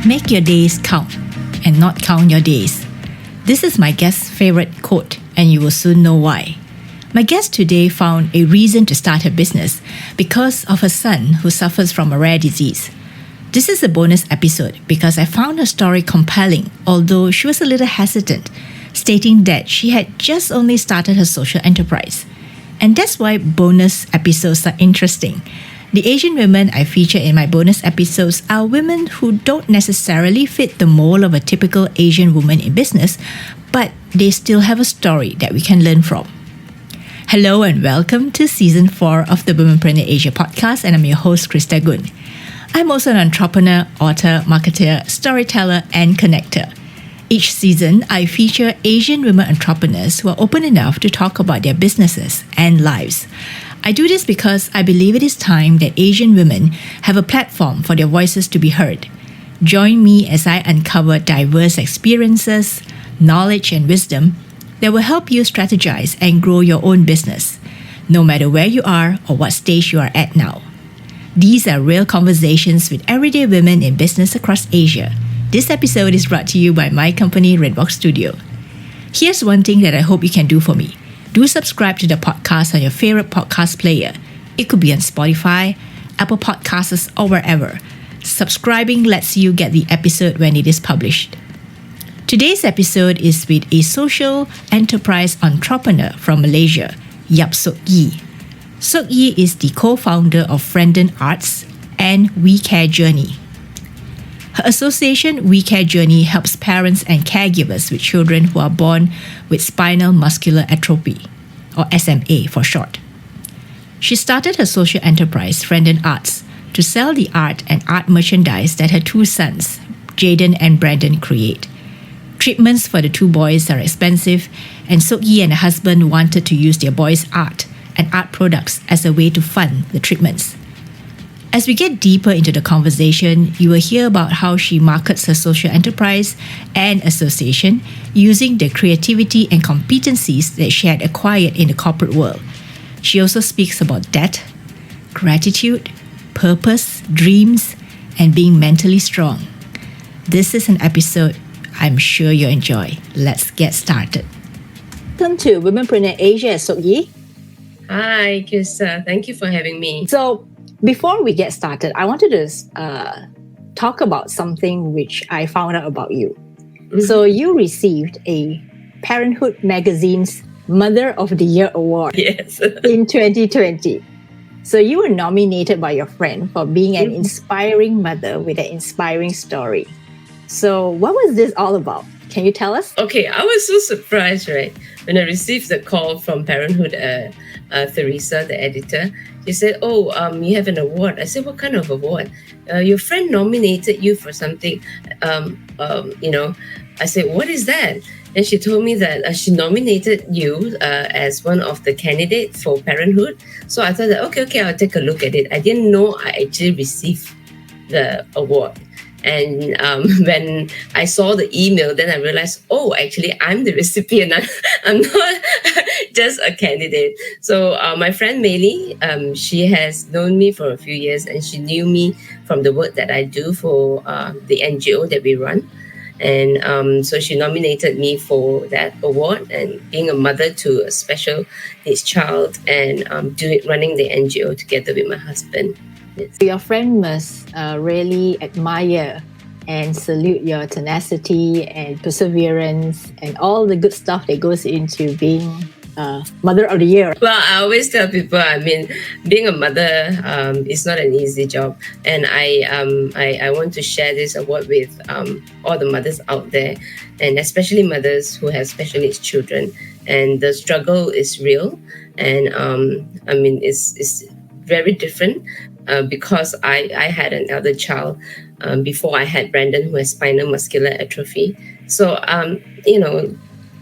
Make your days count and not count your days. This is my guest's favorite quote, and you will soon know why. My guest today found a reason to start her business because of her son who suffers from a rare disease. This is a bonus episode because I found her story compelling, although she was a little hesitant, stating that she had just only started her social enterprise. And that's why bonus episodes are interesting. The Asian women I feature in my bonus episodes are women who don't necessarily fit the mold of a typical Asian woman in business, but they still have a story that we can learn from. Hello and welcome to Season 4 of the Womenpreneur Asia podcast, and I'm your host, Krista Gun. I'm also an entrepreneur, author, marketer, storyteller, and connector. Each season, I feature Asian women entrepreneurs who are open enough to talk about their businesses and lives. I do this because I believe it is time that Asian women have a platform for their voices to be heard. Join me as I uncover diverse experiences, knowledge, and wisdom that will help you strategize and grow your own business, no matter where you are or what stage you are at now. These are real conversations with everyday women in business across Asia. This episode is brought to you by my company, Redbox Studio. Here's one thing that I hope you can do for me. Do subscribe to the podcast on your favorite podcast player. It could be on Spotify, Apple Podcasts, or wherever. Subscribing lets you get the episode when it is published. Today's episode is with a social enterprise entrepreneur from Malaysia, Yap Sook Yee. Sook Yee is the co-founder of Frienden Arts and WeCareJourney. Her association, WeCareJourney, helps parents and caregivers with children who are born with Spinal Muscular Atrophy, or SMA for short. She started her social enterprise, Frienden Arts, to sell the art and art merchandise that her two sons, Jaden and Branden, create. Treatments for the two boys are expensive, and Sook Yee and her husband wanted to use their boys' art and art products as a way to fund the treatments. As we get deeper into the conversation, you will hear about how she markets her social enterprise and association using the creativity and competencies that she had acquired in the corporate world. She also speaks about debt, gratitude, purpose, dreams, and being mentally strong. This is an episode I'm sure you'll enjoy. Let's get started. Welcome to Womenpreneur Asia, Sook Yee. Hi, Krista. Thank you for having me. So, before we get started, I wanted to talk about something which I found out about you. Mm-hmm. So you received a Parenthood Magazine's Mother of the Year award in 2020. So you were nominated by your friend for being an inspiring mother with an inspiring story. So what was this all about? Can you tell us? Okay, I was so surprised, right? When I received the call from Parenthood, Theresa, the editor, she said, you have an award. I said, what kind of award? Your friend nominated you for something. I said, what is that? And she told me that she nominated you as one of the candidates for Parenthood. So I thought that, okay, I'll take a look at it. I didn't know I actually received the award. And when I saw the email, then I realized, actually, I'm the recipient. I'm not just a candidate. So my friend Meili, she has known me for a few years, and she knew me from the work that I do for the NGO that we run. And so she nominated me for that award, and being a mother to a special needs child, and running the NGO together with my husband. Yes. Your friend must really admire and salute your tenacity and perseverance and all the good stuff that goes into being Mother of the Year. Well, I always tell people, being a mother is not an easy job. And I want to share this award with all the mothers out there, and especially mothers who have special needs children. And the struggle is real. And it's very different. Because I had an elder child before I had Branden, who has spinal muscular atrophy. So,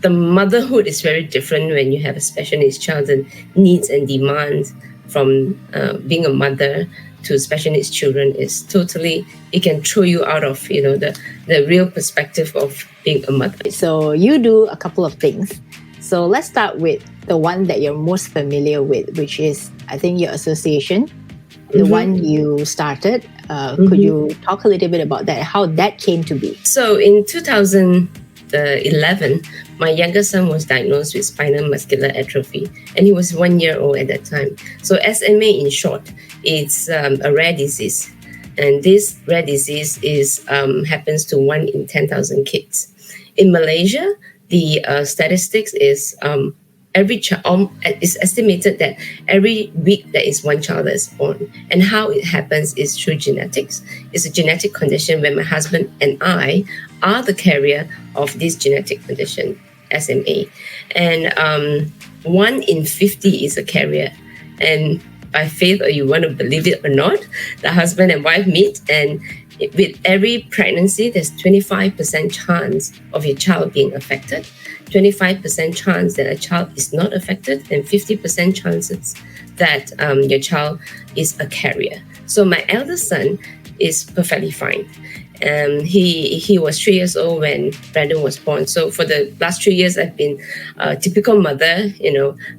the motherhood is very different when you have a special needs child, and needs and demands from being a mother to special needs children is totally, it can throw you out of, the real perspective of being a mother. So you do a couple of things. So let's start with the one that you're most familiar with, which is, I think, your association, the one you started. Could you talk a little bit about that, how that came to be? So in 2011, my younger son was diagnosed with spinal muscular atrophy, and he was 1 year old at that time. So SMA, in short, it's a rare disease, and this rare disease happens to 1 in 10,000 kids. In Malaysia, the statistics is it's estimated that every week there is one child that's born. And how it happens is through genetics. It's a genetic condition where my husband and I are the carrier of this genetic condition, SMA. And 1 in 50 is a carrier. And by faith, or you want to believe it or not, the husband and wife meet, and with every pregnancy, there's 25% chance of your child being affected, 25% chance that a child is not affected, and 50% chances that your child is a carrier. So my eldest son is perfectly fine. He was 3 years old when Branden was born. So for the last 3 years, I've been a typical mother,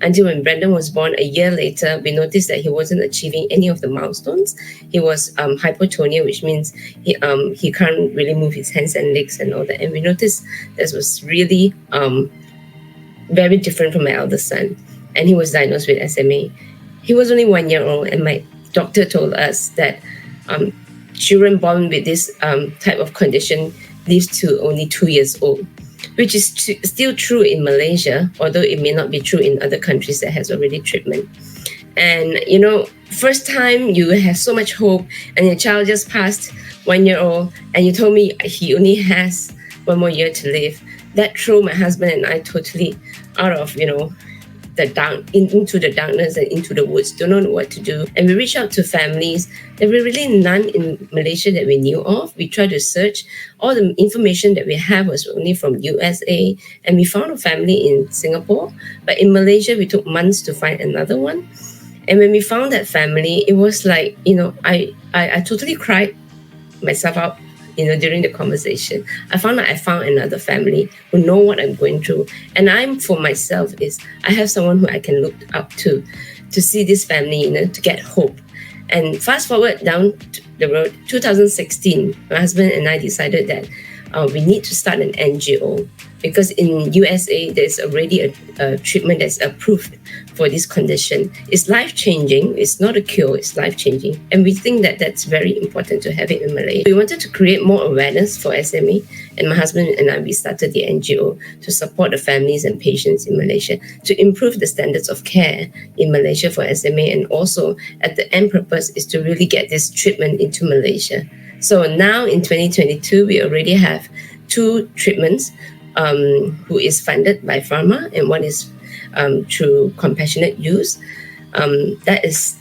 until when Branden was born. A year later, we noticed that he wasn't achieving any of the milestones. He was hypotonia, which means he can't really move his hands and legs and all that. And we noticed this was really very different from my eldest son. And he was diagnosed with SMA. He was only 1 year old, and my doctor told us that children born with this type of condition live to only 2 years old, which is still true in Malaysia, although it may not be true in other countries that has already treatment. And, first time you have so much hope, and your child just passed 1 year old, and you told me he only has 1 more year to live. That threw my husband and I totally out of, into the darkness and into the woods, don't know what to do. And we reached out to families. There were really none in Malaysia that we knew of. We tried to search. All the information that we have was only from USA, and we found a family in Singapore. But in Malaysia, we took months to find another one. And when we found that family, it was like, I totally cried myself out during the conversation. I found another family who know what I'm going through. And for myself, I have someone who I can look up to see this family, to get hope. And fast forward down the road, 2016, my husband and I decided that we need to start an NGO, because in USA, there's already a treatment that's approved for this condition. It's life-changing. It's not a cure. It's life-changing. And we think that that's very important to have it in Malaysia. We wanted to create more awareness for SMA, and my husband and I, we started the NGO to support the families and patients in Malaysia, to improve the standards of care in Malaysia for SMA, and also at the end purpose is to really get this treatment into Malaysia. So now in 2022, we already have 2 treatments who is funded by pharma, and one is through compassionate use. That is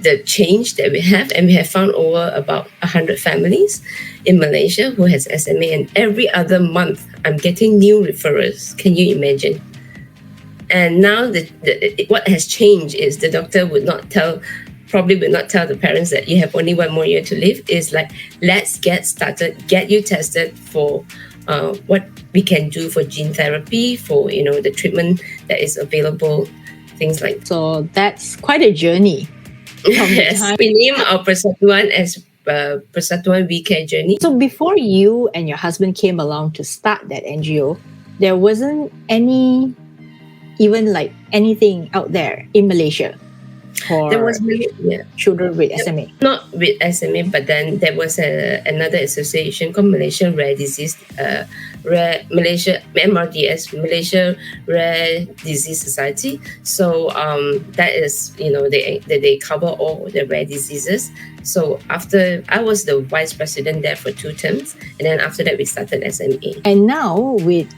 the change that we have, and we have found over about 100 families in Malaysia who has SMA, and every other month I'm getting new referrals. Can you imagine? And now what has changed is the doctor probably would not tell the parents that you have only 1 more year to live. Is like, let's get started, get you tested for what we can do for gene therapy, for the treatment that is available, things like that. So that's quite a journey. Yes, we name our Persatuan as Persatuan WeCareJourney. So before you and your husband came along to start that NGO, there wasn't anything out there in Malaysia for children with SMA. Not with SMA, but then there was another association called Malaysian Rare Disease, MRDS, Malaysia Rare Disease Society. So that is, they cover all the rare diseases. So after, I was the vice president there for 2 terms, and then after that we started SMA. And now with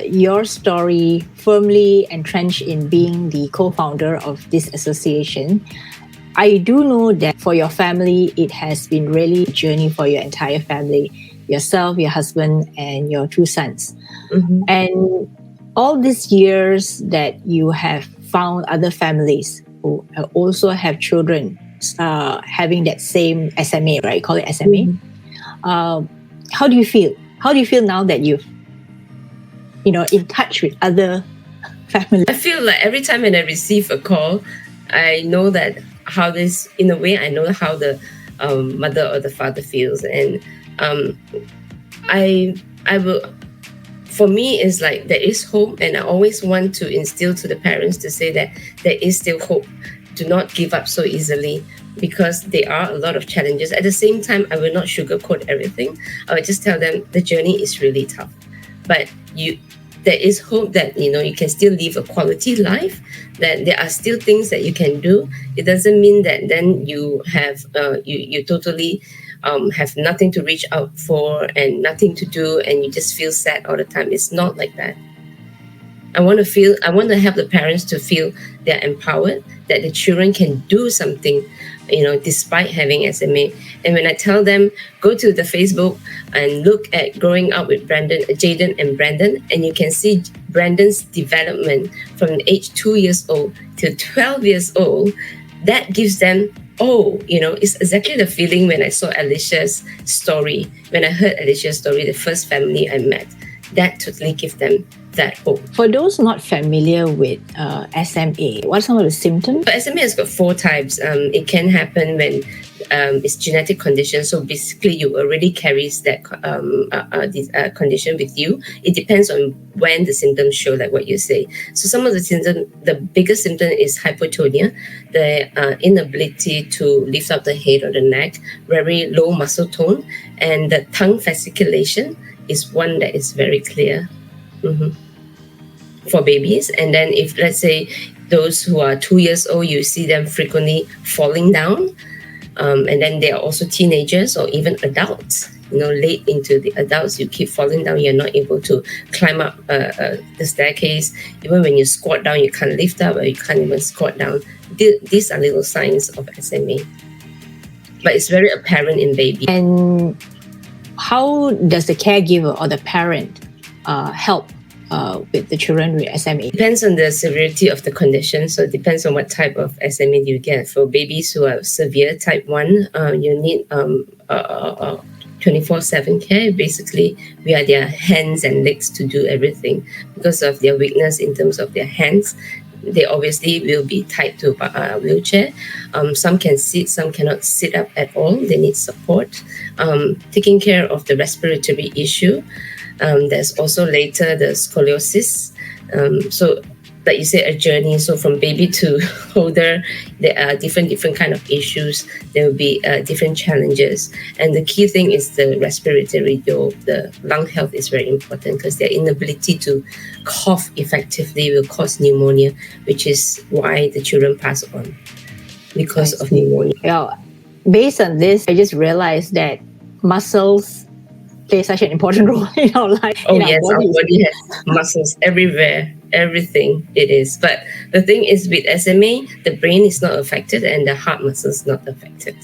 your story firmly entrenched in being the co-founder of this association, I do know that for your family, it has been really a journey for your entire family, yourself, your husband, and your 2 sons. Mm-hmm. And all these years that you have found other families who also have children having that same SMA, right? Call it SMA. Mm-hmm. How do you feel? How do you feel now that you've, in touch with other families? I feel like every time when I receive a call, I know that how this, in a way, I know how the mother or the father feels. And I will, for me, it's like there is hope, and I always want to instill to the parents to say that there is still hope. Do not give up so easily, because there are a lot of challenges. At the same time, I will not sugarcoat everything. I will just tell them the journey is really tough, but there is hope that you can still live a quality life, that there are still things that you can do. It doesn't mean that then you have you totally have nothing to reach out for and nothing to do, and you just feel sad all the time. It's not like that. I want to help the parents to feel they're empowered, that the children can do something, despite having SMA. And when I tell them, go to the Facebook and look at Growing Up with Jaden and Branden, and you can see Branden's development from age 2 years old to 12 years old. That gives them, it's exactly the feeling when I saw Alicia's story, when I heard Alicia's story, the first family I met. That totally gives them that hope. For those not familiar with SMA, what are some of the symptoms? So SMA has got 4 types. It can happen when it's genetic condition. So basically, you already carries that condition with you. It depends on when the symptoms show, like what you say. So some of the symptoms, the biggest symptom is hypotonia, the inability to lift up the head or the neck, very low muscle tone, and the tongue fasciculation is one that is very clear. For babies. And then if, let's say, those who are 2 years old, you see them frequently falling down. And then they are also teenagers or even adults. Late into the adults, you keep falling down. You're not able to climb up the staircase. Even when you squat down, you can't lift up, or you can't even squat down. These are little signs of SMA. But it's very apparent in babies. And how does the caregiver or the parent help with the children with SMA? Depends on the severity of the condition. So it depends on what type of SMA you get. For babies who are severe type 1, you need 24/7 care. Basically, we are their hands and legs to do everything. Because of their weakness in terms of their hands, they obviously will be tied to a wheelchair. Some can sit, some cannot sit up at all. They need support. Taking care of the respiratory issue. There's also later the scoliosis. So, like you say, a journey. So from baby to older, there are different kind of issues. There will be different challenges. And the key thing is the respiratory, the lung health is very important, because their inability to cough effectively will cause pneumonia, which is why the children pass on because of pneumonia. Yeah. Based on this, I just realized that muscles play such an important role in our life. Oh, yes, our body has muscles everywhere, everything it is. But the thing is, with SMA, the brain is not affected and the heart muscle is not affected.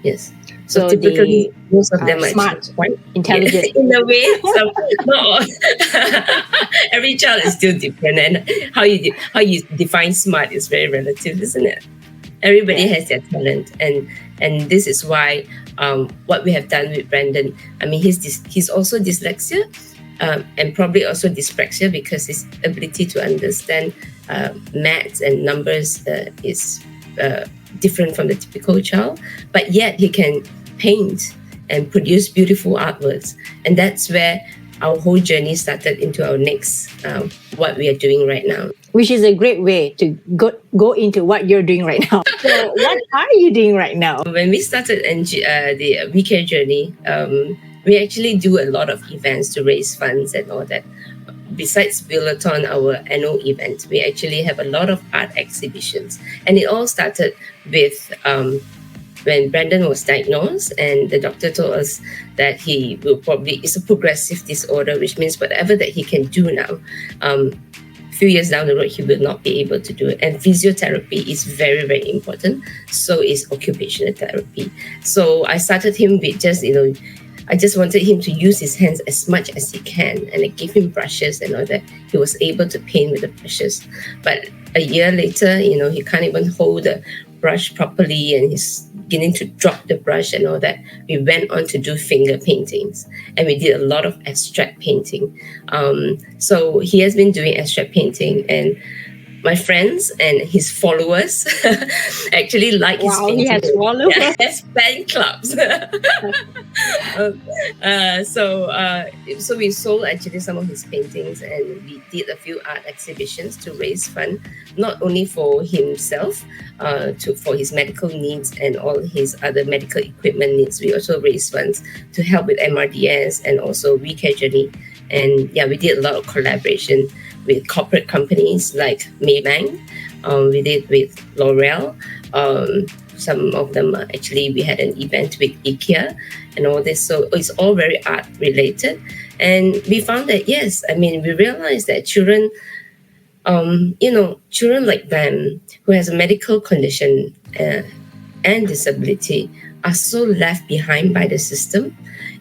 Yes. So typically, most of them are smart, quite intelligent. In a way, not all. Every child is still different, and how you define smart is very relative, isn't it? Everybody has their talent, and this is why what we have done with Branden. I mean, he's also dyslexia, and probably also dyspraxia, because his ability to understand maths and numbers is different from the typical child. But yet he can paint and produce beautiful artworks, and that's where our whole journey started into our next what we are doing right now. Which is a great way to go into what you're doing right now. So what are you doing right now? When we started the WeCareJourney, we actually do a lot of events to raise funds and all that. Besides Billathon, our annual event, we actually have a lot of art exhibitions. And it all started with when Branden was diagnosed, and the doctor told us that he will it's a progressive disorder, which means whatever that he can do now, few years down the road, he will not be able to do it. And physiotherapy is very, very important. So is occupational therapy. So I started him with I just wanted him to use his hands as much as he can. And I gave him brushes and all that. He was able to paint with the brushes. But a year later, he can't even hold the brush properly, and he's beginning to drop the brush and all that. We went on to do finger paintings, and we did a lot of abstract painting. So he has been doing abstract painting, and my friends and his followers actually like his Wow, painting. he has followers. Yeah, he has fan clubs. So we sold actually some of his paintings, and we did a few art exhibitions to raise fund, not only for himself, for his medical needs and all his other medical equipment needs. We also raised funds to help with MRDS and also WeCareJourney. And yeah, we did a lot of collaboration with corporate companies like Maybank. We did with L'Oreal. Some of them actually, we had an event with IKEA and all this. So it's all very art related. And we found that, yes, I mean, we realized that children, children like them who has a medical condition and disability are so left behind by the system,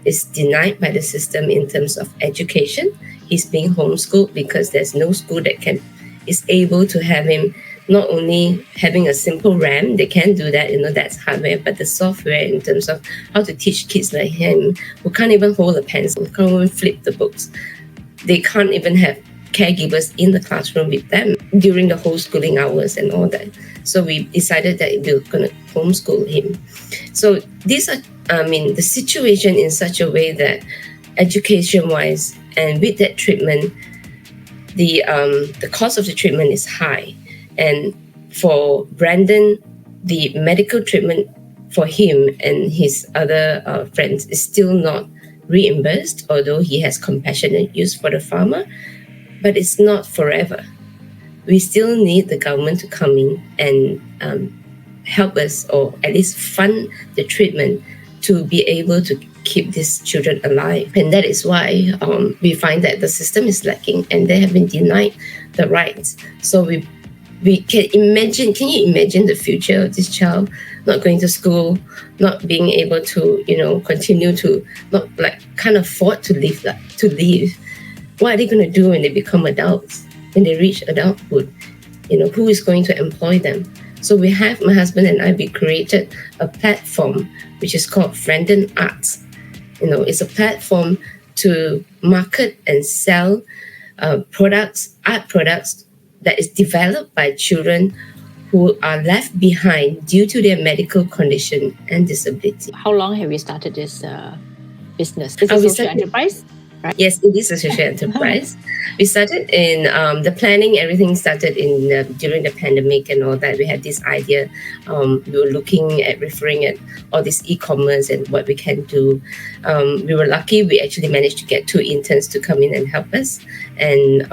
is denied by the system in terms of education. He's being homeschooled because there's no school that is able to have him. Not only having a simple RAM, they can do that, that's hardware, but the software in terms of how to teach kids like him who can't even hold a pencil, who can't even flip the books. They can't even have caregivers in the classroom with them during the whole schooling hours and all that. So we decided that we were going to homeschool him. So these are, the situation in such a way that education-wise and with that treatment, the cost of the treatment is high. And for Branden, the medical treatment for him and his other friends is still not reimbursed, although he has compassionate use for the pharma, but it's not forever. We still need the government to come in and help us, or at least fund the treatment to be able to keep these children alive. And that is why we find that the system is lacking and they have been denied the rights. So we can you imagine the future of this child not going to school, not being able to, continue to can't afford to live. What are they going to do when they become adults, when they reach adulthood? Who is going to employ them? So my husband and I, we created a platform which is called Frienden Arts. It's a platform to market and sell art products that is developed by children who are left behind due to their medical condition and disability. How long have you started this business? It's a social enterprise? Right? Yes, it is a social enterprise. We started in the planning. Everything started in during the pandemic and all that. We had this idea. We were looking at referring at all this e-commerce and what we can do. We were lucky. We actually managed to get 2 interns to come in and help us. And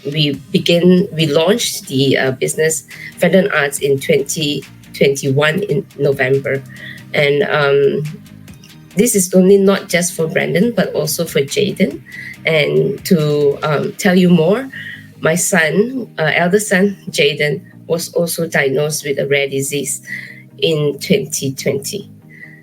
we launched the business Frienden Arts in 2021 in November. And this is only not just for Branden, but also for Jaden. And to tell you more, my son, eldest son, Jaden, was also diagnosed with a rare disease in 2020.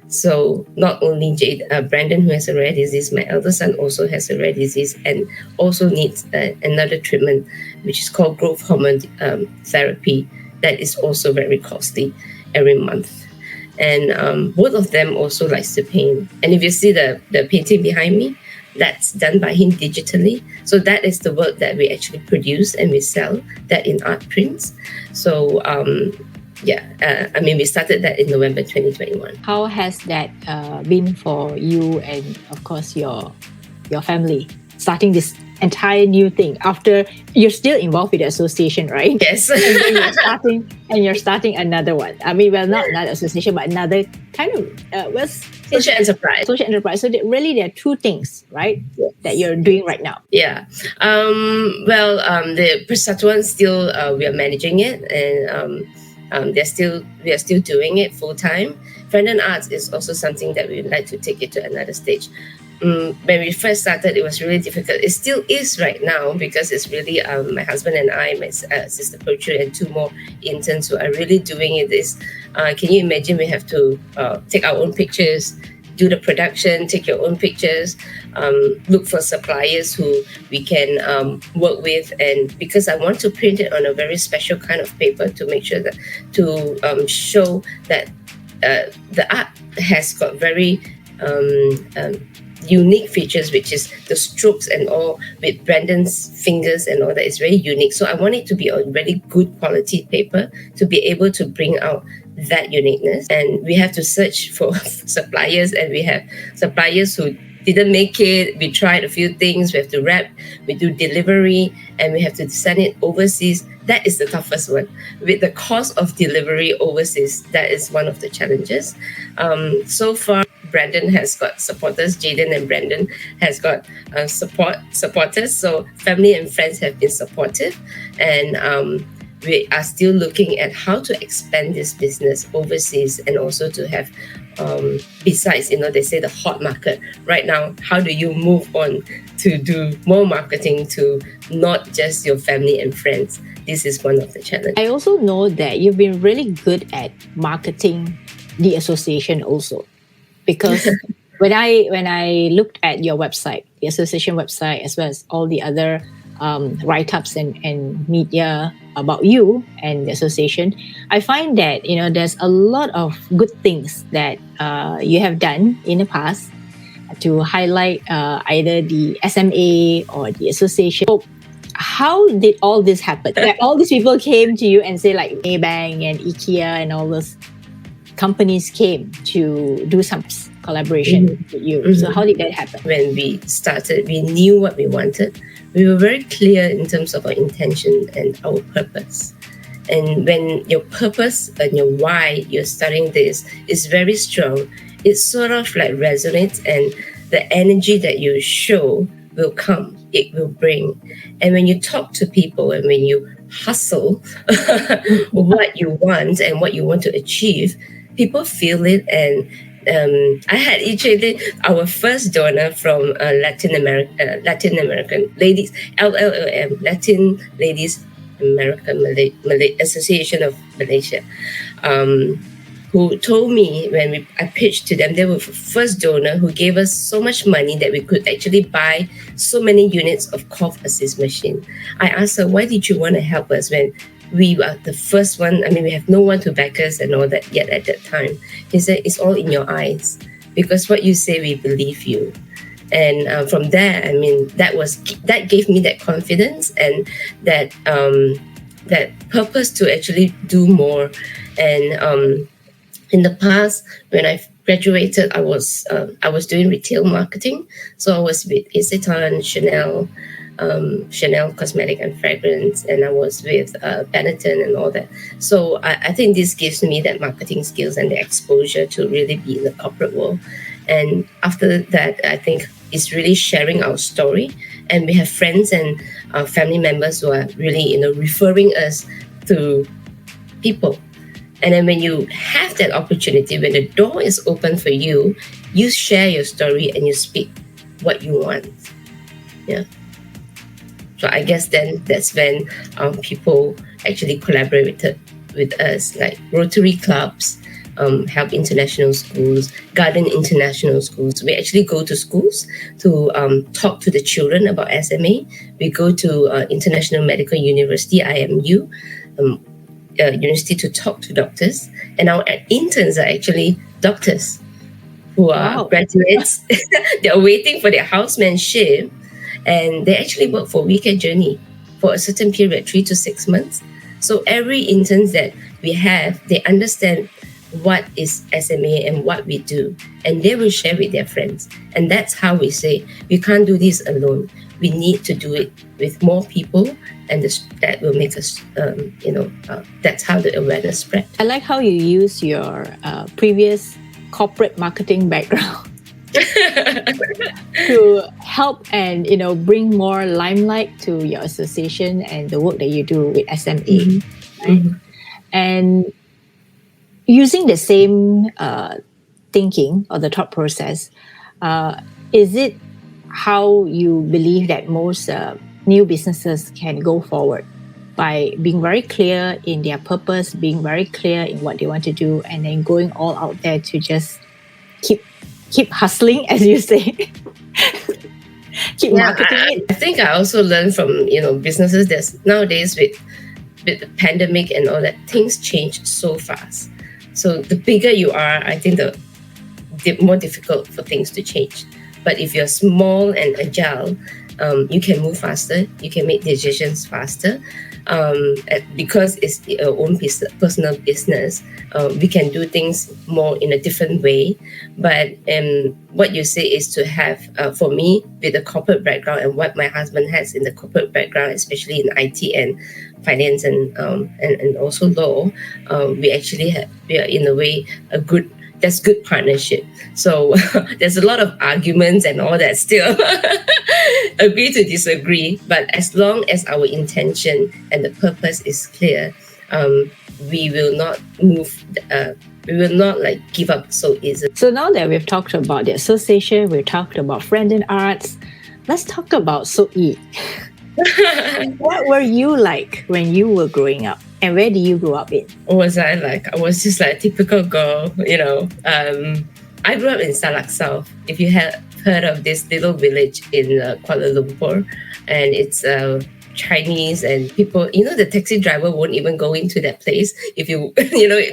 So not only Branden, who has a rare disease, my eldest son also has a rare disease and also needs another treatment, which is called growth hormone therapy. That is also very costly every month. And both of them also likes to paint. And if you see the painting behind me, that's done by him digitally. So that is the work that we actually produce and we sell that in art prints. So we started that in November 2021. How has that been for you and of course your family, starting this entire new thing after you're still involved with the association, right? Yes. and you're starting another one. Not another association, but another kind of social enterprise. Social enterprise. So really, there are 2 things, right, yes, that you're doing right now. Yeah. The Persatuan still we are managing it, and we are still doing it full time. Frienden Arts is also something that we would like to take it to another stage. When we first started, it was really difficult. It still is right now because it's really my husband and I, my sister Perchu, and 2 more interns who are really doing it. Can you imagine? We have to take our own pictures, do the production, take your own pictures, look for suppliers who we can work with. And because I want to print it on a very special kind of paper to make sure that to show that the art has got very unique features, which is the strokes and all with Branden's fingers and all that is very unique. So I want it to be a really good quality paper to be able to bring out that uniqueness. And we have to search for suppliers, and we have suppliers who didn't make it. We tried a few things. We have to wrap, we do delivery, and we have to send it overseas. That is the toughest one. With the cost of delivery overseas, that is one of the challenges. So far, Branden has got supporters. Jaden and Branden has got supporters. So family and friends have been supportive, and we are still looking at how to expand this business overseas, and also to have, besides, they say the hot market right now, how do you move on to do more marketing to not just your family and friends? This is one of the challenges. I also know that you've been really good at marketing the association also, because when I looked at your website, the association website, as well as all the other write-ups and media about you and the association, I find that there's a lot of good things that you have done in the past to highlight either the SMA or the association. So how did all this happen? That all these people came to you and say, like Maybank and IKEA and all those companies came to do some collaboration with you. So how did that happen? When we started, we knew what we wanted. We were very clear in terms of our intention and our purpose. And when your purpose and your why you're starting this is very strong, it sort of like resonates, and the energy that you show will come, it will bring. And when you talk to people and when you hustle what you want and what you want to achieve, people feel it. And I had actually our first donor from Latin American ladies, LLM, Latin Ladies American Malay Association of Malaysia, who told me when I pitched to them, they were the first donor who gave us so much money that we could actually buy so many units of cough assist machine. I asked her, why did you want to help us when we were the first one? I mean, we have no one to back us and all that yet at that time. He said, it's all in your eyes, because what you say, we believe you. And from there, I mean, that gave me that confidence and that purpose to actually do more. And in the past, when I graduated, I was doing retail marketing. So I was with Isetan, Chanel Cosmetic and Fragrance, and I was with Benetton and all that. So I think this gives me that marketing skills and the exposure to really be in the corporate world. And after that, I think it's really sharing our story. And we have friends and family members who are really, referring us to people. And then when you have that opportunity, when the door is open for you, you share your story and you speak what you want. Yeah. So I guess then that's when people actually collaborated with us, like Rotary clubs, Help International Schools, Garden International Schools. We actually go to schools to talk to the children about SMA. We go to International Medical University, IMU, university, to talk to doctors. And our interns are actually doctors who are graduates. They're waiting for their housemanship. And they actually work for WeCareJourney for a certain period, 3 to 6 months. So every intern that we have, they understand what is SMA and what we do. And they will share with their friends. And that's how we say, we can't do this alone. We need to do it with more people. And that will make us, that's how the awareness spread. I like how you use your previous corporate marketing background to help and bring more limelight to your association and the work that you do with SMA. Mm-hmm. Right? Mm-hmm. And using the same thinking or the thought process, is it how you believe that most new businesses can go forward? By being very clear in their purpose, being very clear in what they want to do, and then going all out there to just keep hustling, as you say. Keep marketing it. I think I also learned from businesses. There's nowadays with the pandemic and all that, things change so fast. So the bigger you are, I think the more difficult for things to change. But if you're small and agile, you can move faster, you can make decisions faster. Because it's our own personal business, we can do things more in a different way. But what you say is to have, for me, with a corporate background and what my husband has in the corporate background, especially in IT and finance and also law, we are in a way that's good partnership. So there's a lot of arguments and all that still. Agree to disagree, but as long as our intention and the purpose is clear, we will not move. We will not give up so easily. So now that we've talked about the association, we've talked about Frienden Arts, let's talk about Sook Yee. What were you like when you were growing up? And where did you grow up in? What was I like? I was just like a typical girl, I grew up in Salak South. If you have heard of this little village in Kuala Lumpur, and it's Chinese and people, the taxi driver won't even go into that place. If you,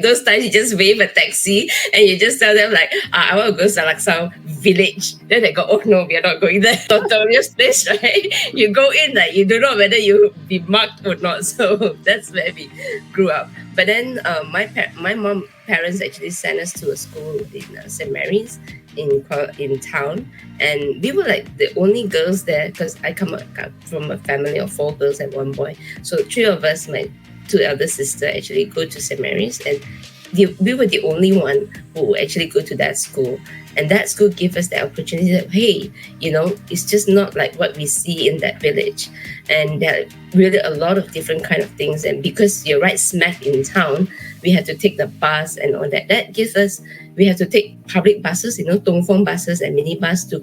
those times you just wave a taxi and you just tell them I want to go to Salak South village. Then they go, oh no, we are not going there. Notorious place, right? You go in, you don't know whether you be marked or not. So that's where we grew up. But then my mom parents actually sent us to a school in St. Mary's in town, and we were the only girls there because I come from a family of 4 girls and 1 boy. So 3 of us, my 2 elder sisters, actually go to St. Mary's, and we were the only one who actually go to that school. And that school gave us the opportunity that, hey, it's just not like what we see in that village. And there are really a lot of different kind of things. And because you're right smack in town, we had to take the bus and all that. That gives us, we have to take public buses, Dongfeng buses and minibus to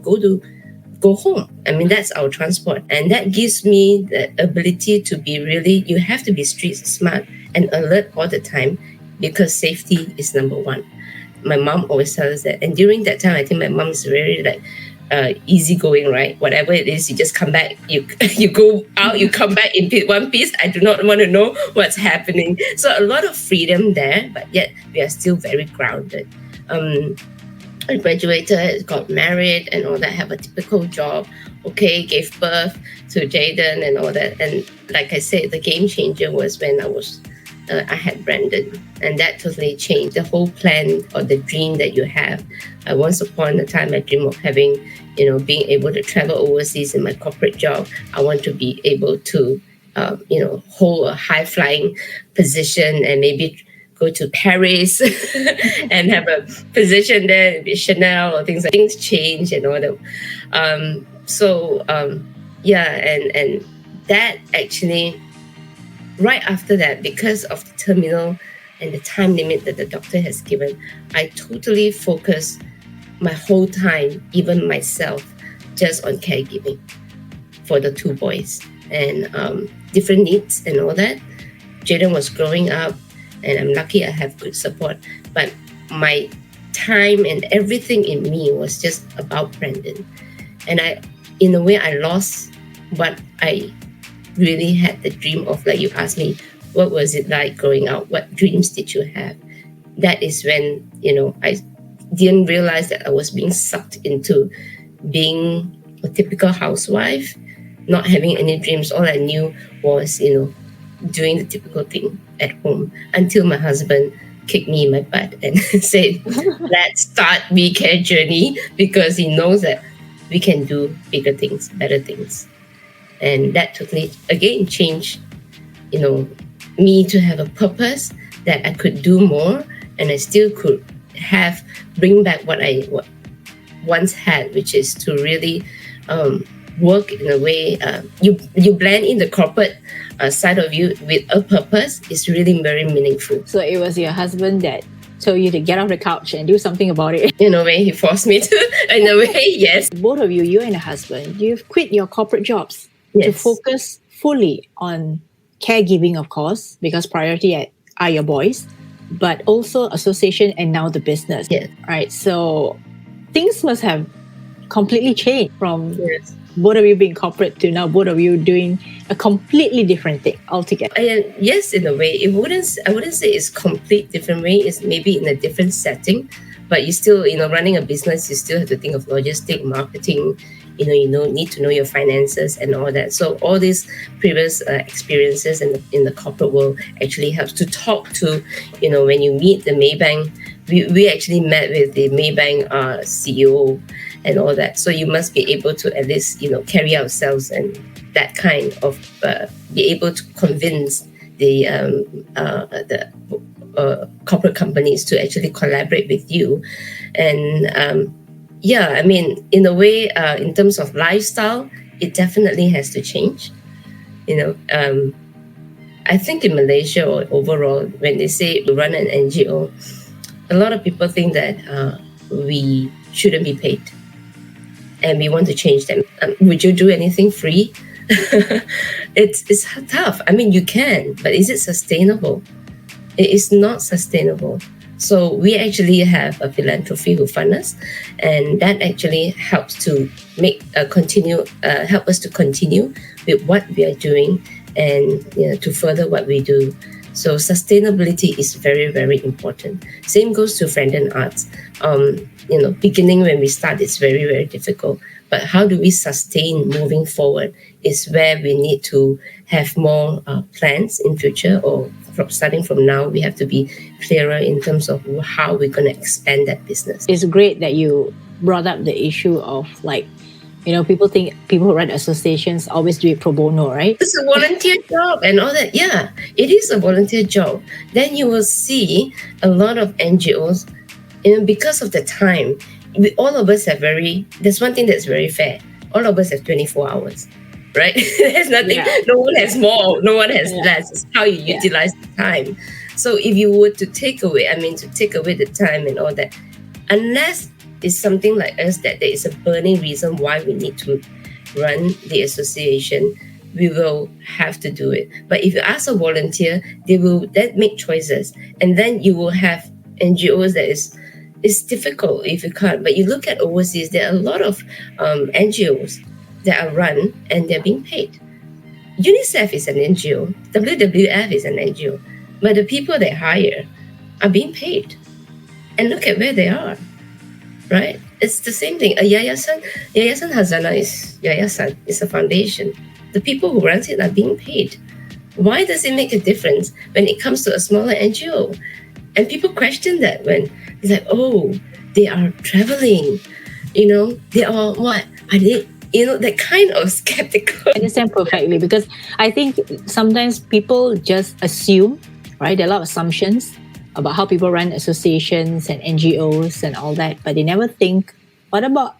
go home. I mean, that's our transport. And that gives me the ability to be really, you have to be street smart and alert all the time, because safety is number one. My mom always tells us that. And during that time, I think my mom is very easygoing, right? Whatever it is, you just come back, you go out, you come back in one piece. I do not want to know what's happening. So a lot of freedom there, but yet we are still very grounded. I graduated, got married and all that, have a typical job, gave birth to Jaden and all that. And like I said, the game changer was when I had Branden, and that totally changed the whole plan or the dream that you have. Once upon a time, I dreamed of having, being able to travel overseas in my corporate job. I want to be able to, hold a high flying position and maybe go to Paris and have a position there, be Chanel or things like. Things change and all that. And that actually. Right after that, because of the terminal and the time limit that the doctor has given, I totally focused my whole time, even myself, just on caregiving for the 2 boys and different needs and all that. Jaden was growing up, and I'm lucky I have good support. But my time and everything in me was just about Branden. And in a way, I lost what I really had the dream of. You asked me, what was it like growing up? What dreams did you have? That is when, I didn't realize that I was being sucked into being a typical housewife, not having any dreams. All I knew was, doing the typical thing at home, until my husband kicked me in my butt and said, let's start WeCareJourney, because he knows that we can do bigger things, better things. And that totally, again, changed, me to have a purpose that I could do more, and I still could bring back what I once had, which is to really work in a way, you blend in the corporate side of you with a purpose. Is really very meaningful. So it was your husband that told you to get off the couch and do something about it. In a way, he forced me to. In a way, yes. Both of you and your husband, you've quit your corporate jobs. Yes. To focus fully on caregiving, of course, because priority are your boys, but also association and now the business. Yes. Right. So things must have completely changed from both of you being corporate to now both of you doing a completely different thing altogether. Yes, in a way. I wouldn't say it's complete different way. It's maybe in a different setting. but you still, running a business, you still have to think of logistic, marketing, need to know your finances and all that. So all these previous experiences in the corporate world actually helps to talk to, when you meet the Maybank, we actually met with the Maybank CEO and all that. So you must be able to at least, carry out sales and that kind of, be able to convince the corporate companies to actually collaborate with you. And in a way, in terms of lifestyle, it definitely has to change. I think in Malaysia or overall, when they say run an NGO, a lot of people think that we shouldn't be paid, and we want to change them. Would you do anything free? It's tough. I mean, you can, but is it sustainable? It is not sustainable. So we actually have a philanthropy who fund us, and that actually helps to help us to continue with what we are doing and to further what we do. So sustainability is very, very important. Same goes to Frienden Arts. Beginning when we start, it's very, very difficult. But how do we sustain moving forward is where we need to have more plans in future, or starting from now, we have to be clearer in terms of how we're going to expand that business. It's great that you brought up the issue of people think people who run associations always do it pro bono, right? It's a volunteer job and all that. Yeah, it is a volunteer job. Then you will see a lot of NGOs, because of the time, all of us have there's one thing that's very fair. All of us have 24 hours, right? There's nothing, no one has more, no one has less. It's how you utilize the time. So if you were to take away the time and all that, unless it's something like us that there is a burning reason why we need to run the association, we will have to do it. But if you ask a volunteer, they will then make choices, and then you will have NGOs that it's difficult if you can't. But you look at overseas, there are a lot of NGOs that are run and they're being paid. UNICEF is an NGO, WWF is an NGO, but the people they hire are being paid. And look at where they are, right? It's the same thing. A Yayasan Hazana is Yayasan, it's a foundation. The people who run it are being paid. Why does it make a difference when it comes to a smaller NGO? And people question that when it's like, oh, they are traveling, they are what? Are they, that kind of skeptical. I understand perfectly, because I think sometimes people just assume, right? There are a lot of assumptions about how people run associations and NGOs and all that, but they never think, what about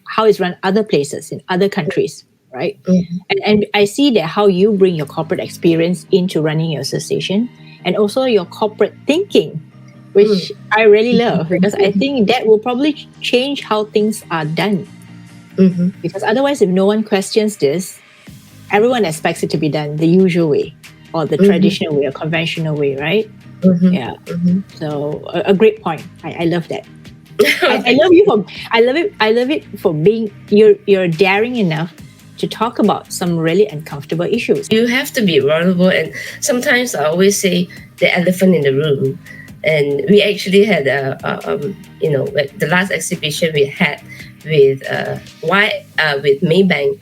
how it's run other places in other countries, right? Mm-hmm. And I see that how you bring your corporate experience into running your association, and also your corporate thinking, which I really love, because I think that will probably change how things are done. Mm-hmm. Because otherwise, if no one questions this, everyone expects it to be done the usual way, or the traditional way, or conventional way, right? Mm-hmm. Yeah. Mm-hmm. So a great point. I love that. I love you for. I love it for being. You're daring enough to talk about some really uncomfortable issues. You have to be vulnerable, and sometimes I always say the elephant in the room. And we actually had the last exhibition we had with Maybank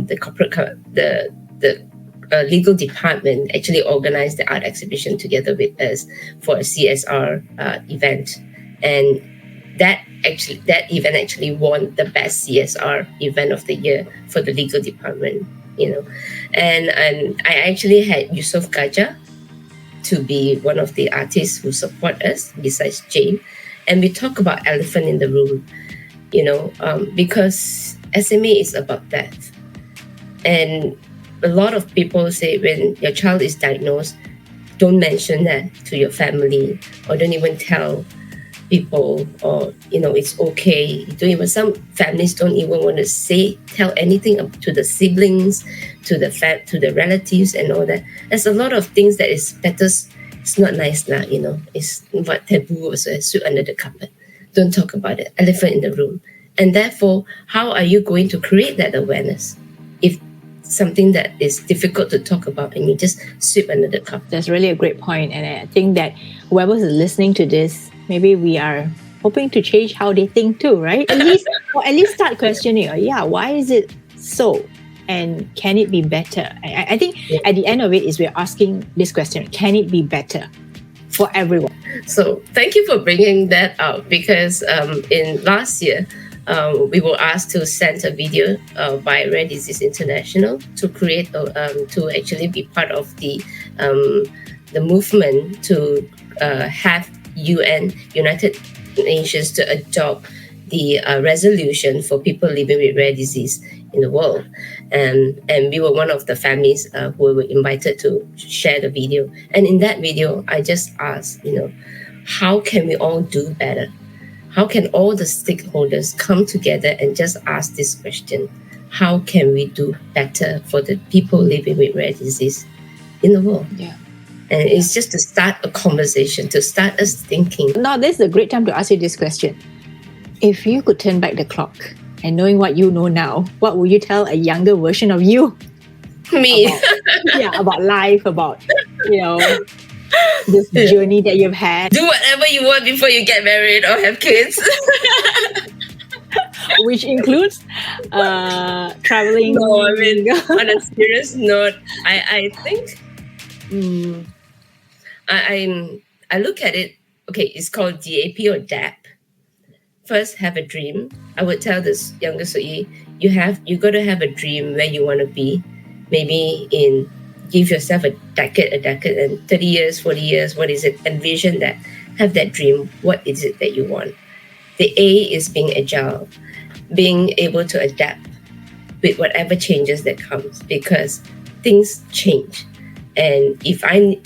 the corporate the legal department actually organized the art exhibition together with us for a CSR event, and that event actually won the best CSR event of the year for the legal department. And I actually had Yusof Gajah to be one of the artists who support us besides Jane, and we talk about elephant in the room, because SMA is about death. And a lot of people say when your child is diagnosed, don't mention that to your family, or don't even tell people, or it's okay. Some families don't even want to tell anything to the siblings, to the relatives and all that. There's a lot of things that is better. It's not nice now, it's what taboo also, sweep under the carpet. Don't talk about it. Elephant in the room. And therefore, how are you going to create that awareness if something that is difficult to talk about and you just sweep under the carpet? That's really a great point. And I think that whoever is listening to this maybe we are hoping to change how they think too, right? At least start questioning, why is it so? And can it be better? I think at the end of it is we're asking this question, can it be better for everyone? So thank you for bringing that up, because in last year, we were asked to send a video by Rare Disease International to create, to actually be part of the movement to have United Nations to adopt the resolution for people living with rare disease in the world. And we were one of the families who were invited to share the video. And in that video, I just asked, how can we all do better? How can all the stakeholders come together and just ask this question? How can we do better for the people living with rare disease in the world? Yeah. And it's just to start a conversation, to start us thinking. Now, this is a great time to ask you this question. If you could turn back the clock and knowing what you know now, what would you tell a younger version of you? Me. About life, about, this journey that you've had. Do whatever you want before you get married or have kids. Which includes traveling. No, I mean, on a serious note, I think I look at it, okay, it's called DAP or DAP. First, have a dream. I would tell this younger Sook Yee, you got to have a dream where you want to be. Maybe give yourself a decade, and 30 years, 40 years, what is it? Envision that. Have that dream. What is it that you want? The A is being agile, being able to adapt with whatever changes that comes, because things change. And if I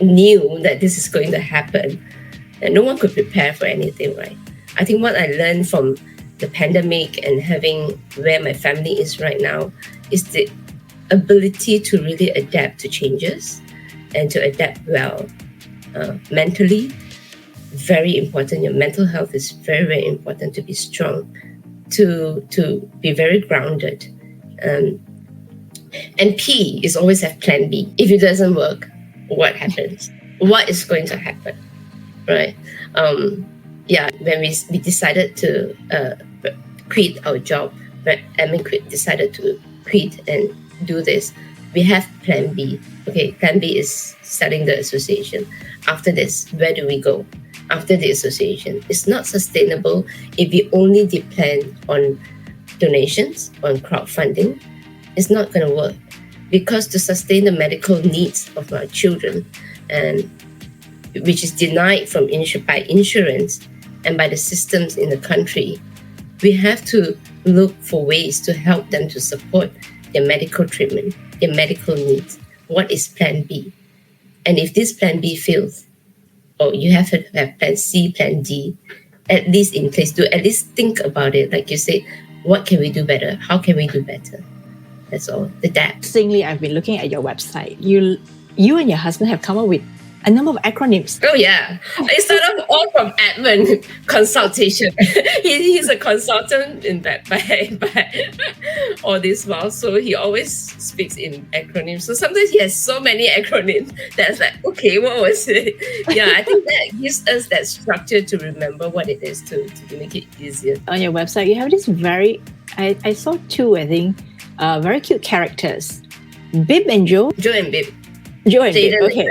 knew that this is going to happen, then no one could prepare for anything, right? I think what I learned from the pandemic and having where my family is right now is the ability to really adapt to changes and to adapt well. Mentally, very important. Your mental health is very, very important, to be strong, to be very grounded. And P is always have plan B. If it doesn't work, what happens? What is going to happen, right? When we decided to quit our job, decided to quit and do this, we have plan B. Okay, plan B is starting the association. After this, where do we go? After the association, it's not sustainable if we only depend on donations, on crowdfunding. It's not going to work, because to sustain the medical needs of our children, and which is denied by insurance and by the systems in the country, we have to look for ways to help them to support their medical treatment, their medical needs. What is plan B? And if this plan B fails, you have to have plan C, plan D, at least in place. To at least think about it. Like you said, what can we do better? How can we do better? That's all. The DAP. Interestingly, I've been looking at your website. You and your husband have come up with a number of acronyms. Oh yeah, it started all from admin consultation. He's a consultant in that by all this while, so he always speaks in acronyms. So sometimes he has so many acronyms that's like, okay, what was it? Yeah, I think that gives us that structure to remember what it is to make it easier. On your website, you have this I saw two, I think, very cute characters, Bib and Joe. Joe and Bib. Joe and Bib. Okay.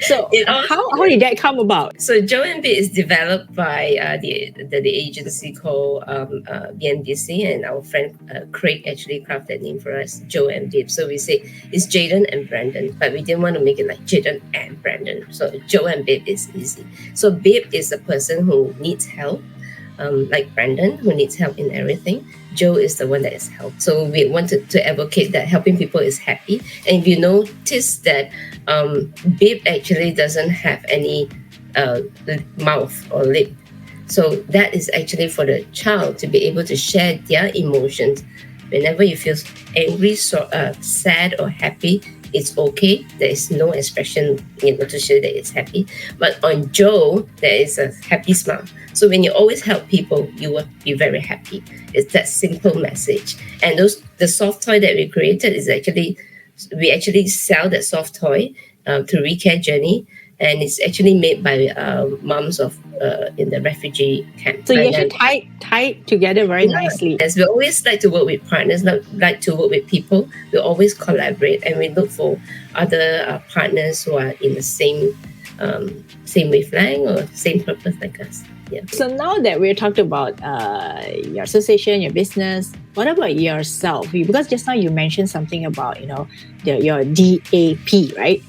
So how did that come about? So Joe and Bib is developed by the agency called BNBC, and our friend Craig actually crafted that name for us, Joe and Bib. So we say it's Jaden and Branden, but we didn't want to make it like Jaden and Branden. So Joe and Bib is easy. So Bib is a person who needs help, like Branden, who needs help in everything. Joe is the one that is helped. So we wanted to advocate that helping people is happy. And if you notice that Bib actually doesn't have any mouth or lip. So that is actually for the child to be able to share their emotions. Whenever you feel angry, sad or happy, it's okay. There is no expression to show that it's happy. But on Joe, there is a happy smile. So when you always help people, you will be very happy. It's that simple message. And the soft toy that we created is we actually sell that soft toy through WeCareJourney. and it's actually made by moms of in the refugee camp. So you actually tie it together very nicely. As we always like to work with partners, like to work with people, we always collaborate and we look for other partners who are in the same wavelength or same purpose like us. Yeah. So now that we're talking about your association, your business, what about yourself? Because just now you mentioned something about your DAP, right?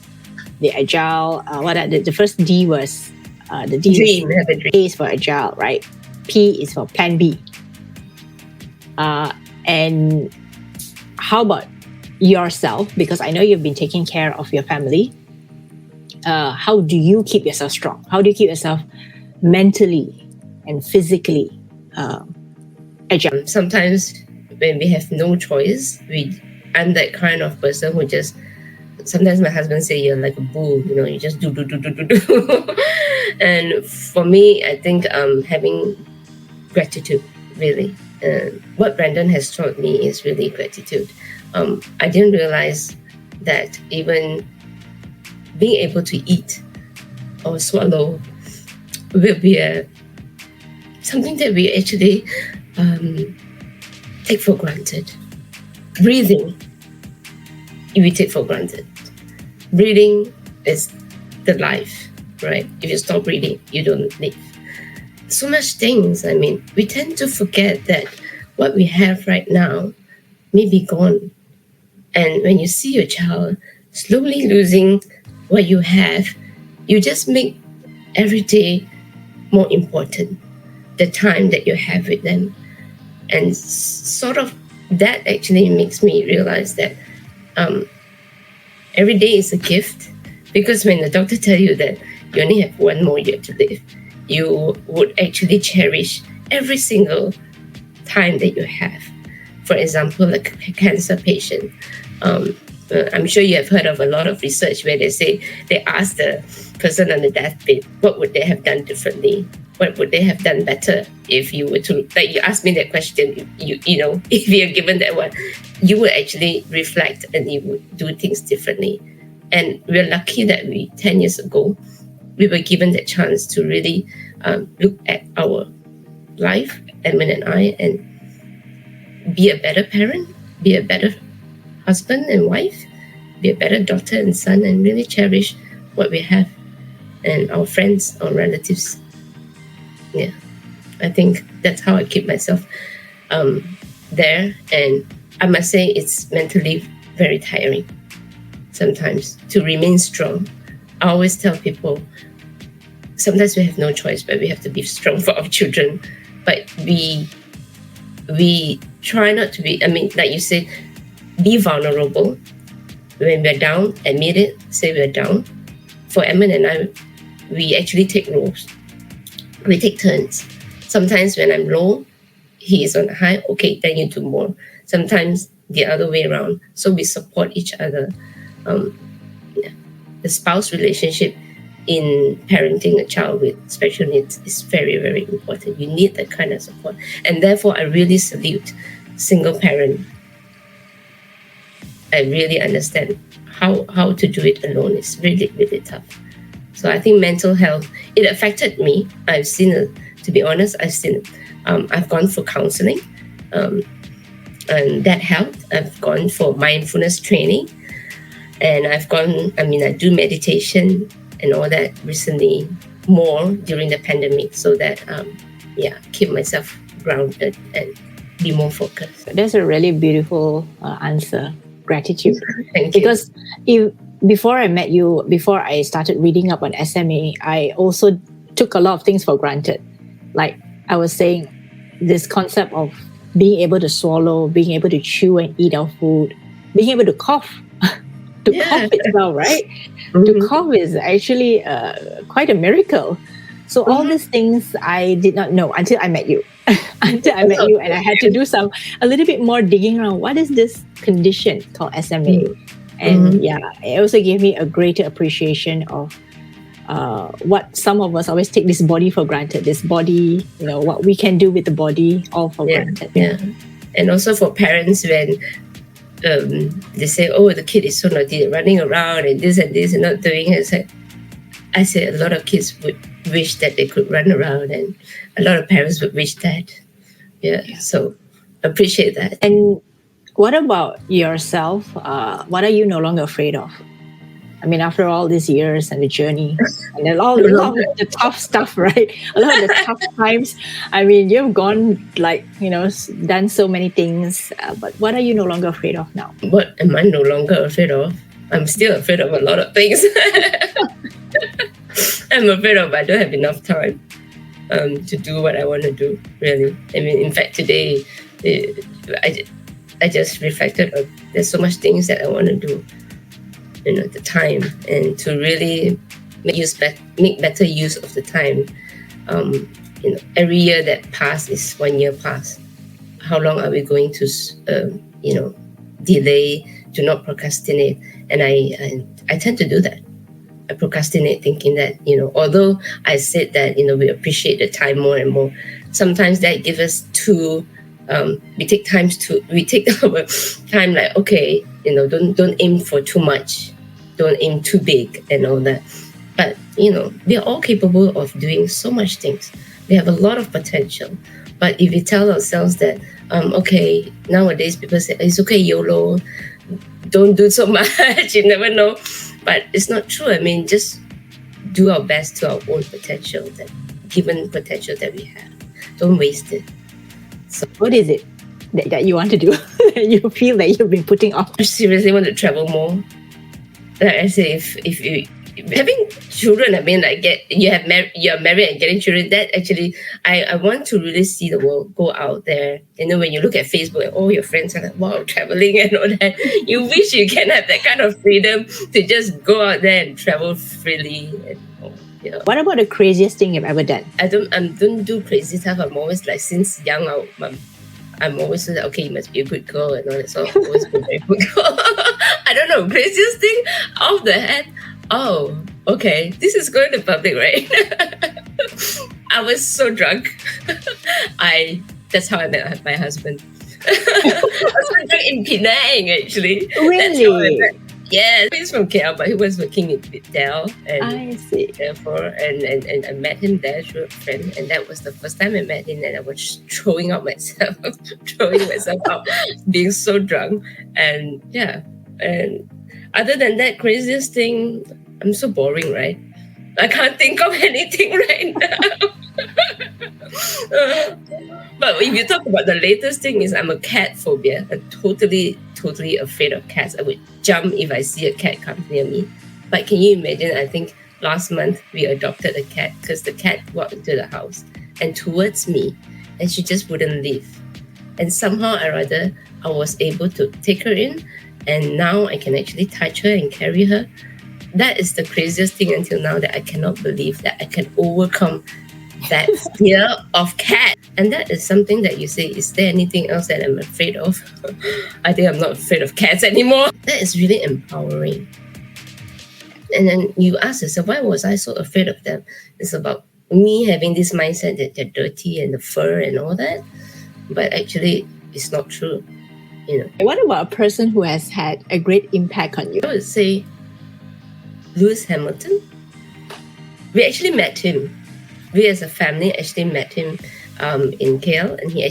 The agile. The first D was the D. Dream. Have a dream. A is for agile, right? P is for plan B. And how about yourself? Because I know you've been taking care of your family. How do you keep yourself strong? How do you keep yourself mentally and physically agile? Sometimes when we have no choice, I'm that kind of person who just, sometimes my husband say you're like a bull, you just do. And for me, I think having gratitude, really. What Branden has taught me is really gratitude. I didn't realize that even being able to eat or swallow will be something that we actually take for granted. Breathing, we take for granted. Breathing is the life, right? If you stop breathing, you don't live. So much things. I mean, we tend to forget that what we have right now may be gone. And when you see your child slowly losing what you have, you just make every day more important, the time that you have with them. And sort of that actually makes me realize that every day is a gift, because when the doctor tells you that you only have 1 more year to live, you would actually cherish every single time that you have. For example, like a cancer patient, I'm sure you have heard of a lot of research where they ask the person on the deathbed, what would they have done differently? What would they have done better if you were to, like you asked me that question, you know, if you're given that one, you would actually reflect and you would do things differently. And we're lucky that 10 years ago, we were given that chance to really look at our life, Edmund and I, and be a better parent, be a better husband and wife, be a better daughter and son, and really cherish what we have and our friends, our relatives. Yeah, I think that's how I keep myself there. And I must say it's mentally very tiring sometimes to remain strong. I always tell people, sometimes we have no choice, but we have to be strong for our children. But we try not to be, I mean, like you said, be vulnerable. When we're down, admit it, say we're down. For Edmund and I, we actually take roles. We take turns. Sometimes when I'm low, he is on the high. Okay, then you do more. Sometimes the other way around. So we support each other. The spouse relationship in parenting a child with special needs is very, very important. You need that kind of support. And therefore, I really salute single parent. I really understand how to do it alone. It's really, really tough. So I think mental health, it affected me. I've seen it, to be honest, I've gone for counseling and that helped. I've gone for mindfulness training and I do meditation and all that recently more during the pandemic so that, keep myself grounded and be more focused. That's a really beautiful answer. Gratitude. Thank you. Because before I met you, before I started reading up on SMA, I also took a lot of things for granted. Like I was saying, this concept of being able to swallow, being able to chew and eat our food, being able to cough. Cough itself, right? Mm-hmm. To cough is actually quite a miracle. So all these things I did not know until I met you. And I had to do a little bit more digging around. What is this condition called SMA? And it also gave me a greater appreciation of what some of us always take this body for granted. This body, what we can do with the body, all for granted. Yeah. And also for parents when they say, oh, the kid is so naughty, running around and this and not doing it. It's like, I say a lot of kids would wish that they could run around, and a lot of parents would wish that. Yeah. So appreciate that. And what about yourself? What are you no longer afraid of? I mean, after all these years and the journey and then all of the tough stuff, right? A lot of the tough times. I mean, you've gone done so many things. But what are you no longer afraid of now? What am I no longer afraid of? I'm still afraid of a lot of things. I'm afraid of I don't have enough time to do what I want to do, really. I mean, in fact, today, I just reflected on there's so much things that I want to do. The time, and to really make better use of the time. Every year that passes is 1 year past. How long are we going to, delay, to not procrastinate? And I tend to do that. I procrastinate thinking that, although I said that, we appreciate the time more and more, sometimes that gives us we take our time like, okay, don't aim for too much. Don't aim too big and all that. But, we are all capable of doing so much things. We have a lot of potential. But if we tell ourselves that, okay, nowadays people say, it's okay, YOLO, don't do so much, you never know. But it's not true. I mean, just do our best to our own potential, given potential that we have. Don't waste it. So, what is it that you want to do? You feel that you've been putting off? I seriously want to travel more. Like I say, if you having children, I mean, like you're married and getting children, that actually, I want to really see the world, go out there. When you look at Facebook and all your friends are like, wow, traveling and all that, you wish you can have that kind of freedom to just go out there and travel freely. And, What about the craziest thing you've ever done? I don't do crazy stuff. I'm always like, since young, I'm always like, okay, you must be a good girl and all that. So I've always been a very good girl. I don't know, craziest thing off the head. Oh, okay. This is going to public, right? I was so drunk. That's how I met my husband. I was so drunk in Penang, actually. Really? Yeah, he's from KL, but he was working in Dell. And I see. Therefore, and I met him there through a friend, and that was the first time I met him, and I was throwing myself out, being so drunk, and yeah. And other than that, craziest thing, I'm so boring, right? I can't think of anything right now. But if you talk about the latest thing, is I'm a cat phobia. I'm totally afraid of cats. I would jump if I see a cat come near me. But can you imagine? I think last month we adopted a cat because the cat walked into the house and towards me, and she just wouldn't leave. And somehow or other, I was able to take her in, and now I can actually touch her and carry her. That is the craziest thing until now, that I cannot believe that I can overcome that fear of cat. And that is something that you say, is there anything else that I'm afraid of? I think I'm not afraid of cats anymore. That is really empowering. And then you ask yourself, why was I so afraid of them? It's about me having this mindset that they're dirty and the fur and all that. But actually, it's not true. What about a person who has had a great impact on you? I would say Lewis Hamilton. We actually met him. We as a family actually met him in KL, and we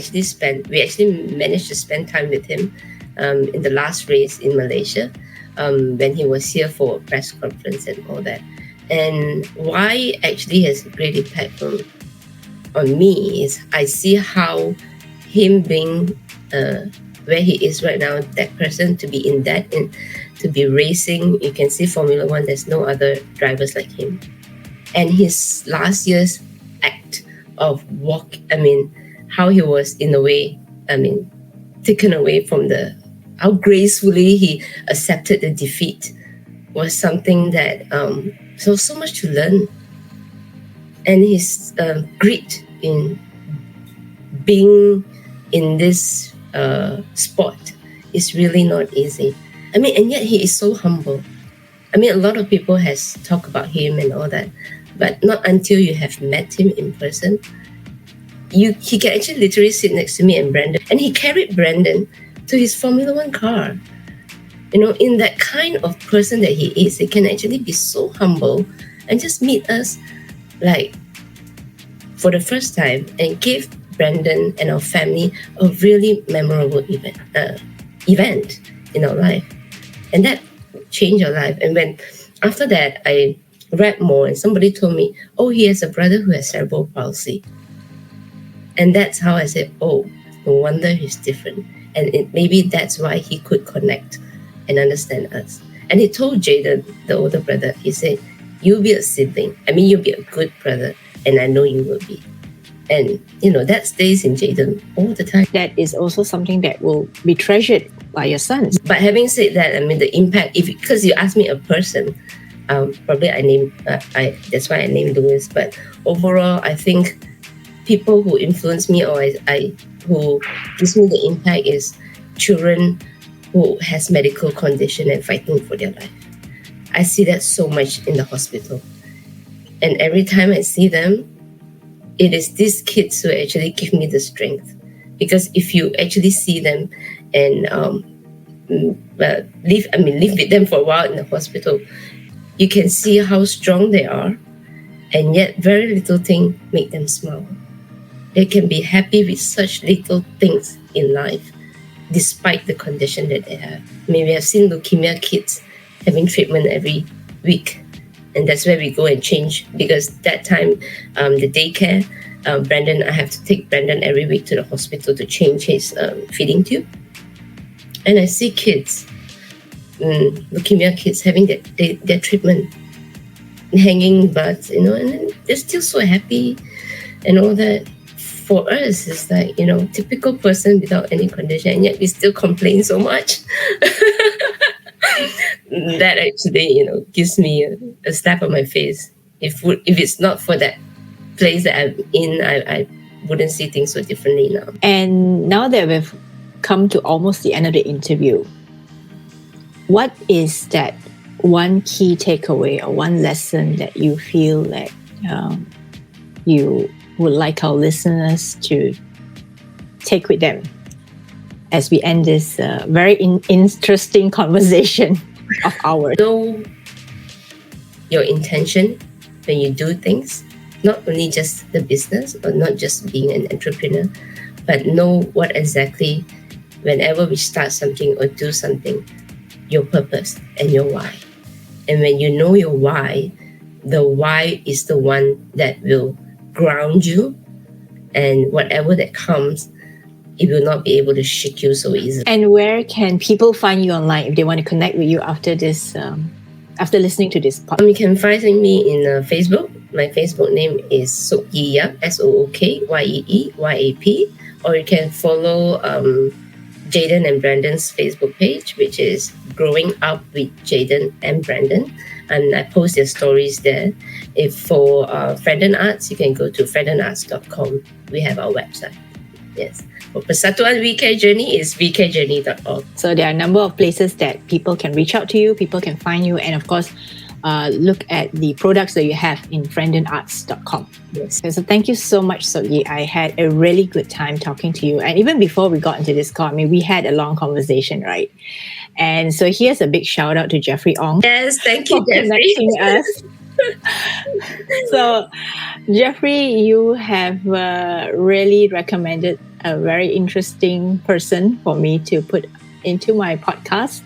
actually managed to spend time with him in the last race in Malaysia when he was here for a press conference and all that. And why actually has a great impact on me is I see how him being where he is right now, that person, to be in that, and to be racing. You can see Formula One, there's no other drivers like him. And his last year's act of how he was in a way, taken away from how gracefully he accepted the defeat was something that, so much to learn. And his grit in being in this sport is really not easy. And yet he is so humble. A lot of people has talked about him and all that, but not until you have met him in person. He can actually literally sit next to me and Branden, and he carried Branden to his Formula One car. In that kind of person that he is, he can actually be so humble and just meet us like for the first time and give Branden and our family a really memorable event in our life. And that changed our life. And when after that, I read more and somebody told me, oh, he has a brother who has cerebral palsy. And that's how I said, oh, no wonder he's different. And maybe that's why he could connect and understand us. And he told Jaden, the older brother, he said, you'll be a sibling. I mean, you'll be a good brother. And I know you will be. And, that stays in Jaden all the time. That is also something that will be treasured by your sons. But having said that, I mean, the impact, because you asked me a person, probably that's why I named Louis. But overall, I think people who influence me or who gives me the impact is children who has medical condition and fighting for their life. I see that so much in the hospital. And every time I see them, it is these kids who actually give me the strength. Because if you actually see them and live with them for a while in the hospital, you can see how strong they are, and yet very little thing make them smile. They can be happy with such little things in life, despite the condition that they have. Maybe I've seen leukemia kids having treatment every week. And that's where we go and change, because that time, the daycare, Branden, I have to take Branden every week to the hospital to change his feeding tube. And I see kids, leukemia kids, having their treatment, hanging butts, and they're still so happy and all that. For us, it's like, typical person without any condition, and yet we still complain so much. That actually, gives me a slap on my face. If it's not for that place that I'm in, I wouldn't see things so differently now. And now that we've come to almost the end of the interview, what is that one key takeaway or one lesson that you feel that you would like our listeners to take with them as we end this very interesting conversation of ours? Know your intention when you do things, not only just the business or not just being an entrepreneur, but know what exactly, whenever we start something or do something, your purpose and your why. And when you know your why, the why is the one that will ground you, and whatever that comes, it will not be able to shake you so easily. And where can people find you online if they want to connect with you after this, after listening to this podcast? You can find me in Facebook. My Facebook name is Sook Yee Yap, SOOKYEEYAP. Or you can follow Jaden and Branden's Facebook page, which is Growing Up with Jaden and Branden. And I post their stories there. If for Frienden Arts, you can go to friedenarts.com. We have our website. Yes. For Persatuan WeCareJourney is WeCareJourney.org. So there are a number of places that people can reach out to you, people can find you, and of course, look at the products that you have in friedenarts.com. Yes. So thank you so much, Sook Yee. I had a really good time talking to you. And even before we got into this call, we had a long conversation, right? And so here's a big shout out to Jeffrey Ong. Yes, thank you, for connecting us. So, Jeffrey, you have really recommended a very interesting person for me to put into my podcast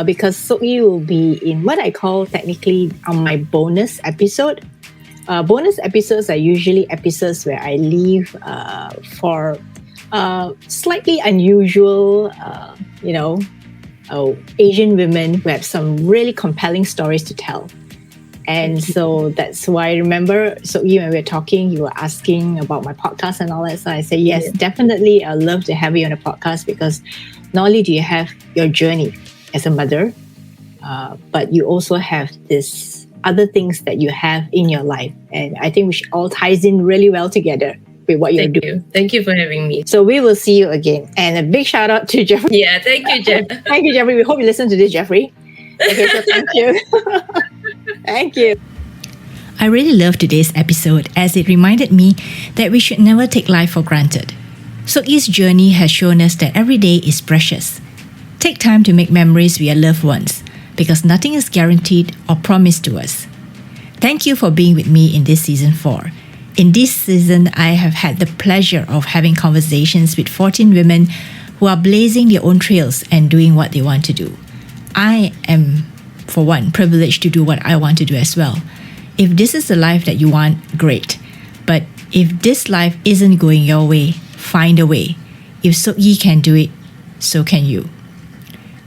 because Sook Yee will be in what I call technically on my bonus episode. Bonus episodes are usually episodes where I leave for slightly unusual, Asian women who have some really compelling stories to tell. And so that's why I remember, Sook Yee, when we were talking, you were asking about my podcast and all that. So I said, yes, definitely. I'd love to have you on a podcast because not only do you have your journey as a mother, but you also have this other things that you have in your life. And I think which all ties in really well together with what you're doing. Thank you for having me. So we will see you again. And a big shout out to Jeffrey. Yeah, thank you, Jeff. Thank you, Jeffrey. We hope you listen to this, Jeffrey. Okay, so thank you. Thank you. I really loved today's episode as it reminded me that we should never take life for granted. Sook Yee's journey has shown us that every day is precious. Take time to make memories with your loved ones because nothing is guaranteed or promised to us. Thank you for being with me in this season 4. In this season, I have had the pleasure of having conversations with 14 women who are blazing their own trails and doing what they want to do. I am, for one, privileged to do what I want to do as well. If this is the life that you want, great. But if this life isn't going your way, find a way. If Sook Yee can do it, so can you.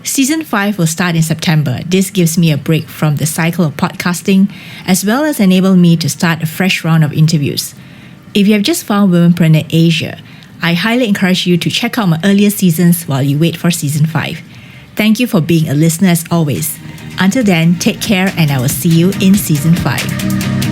Season 5 will start in September. This gives me a break from the cycle of podcasting, as well as enable me to start a fresh round of interviews. If you have just found Womenpreneur Asia, I highly encourage you to check out my earlier seasons while you wait for Season 5. Thank you for being a listener as always. Until then, take care and I will see you in Season 5.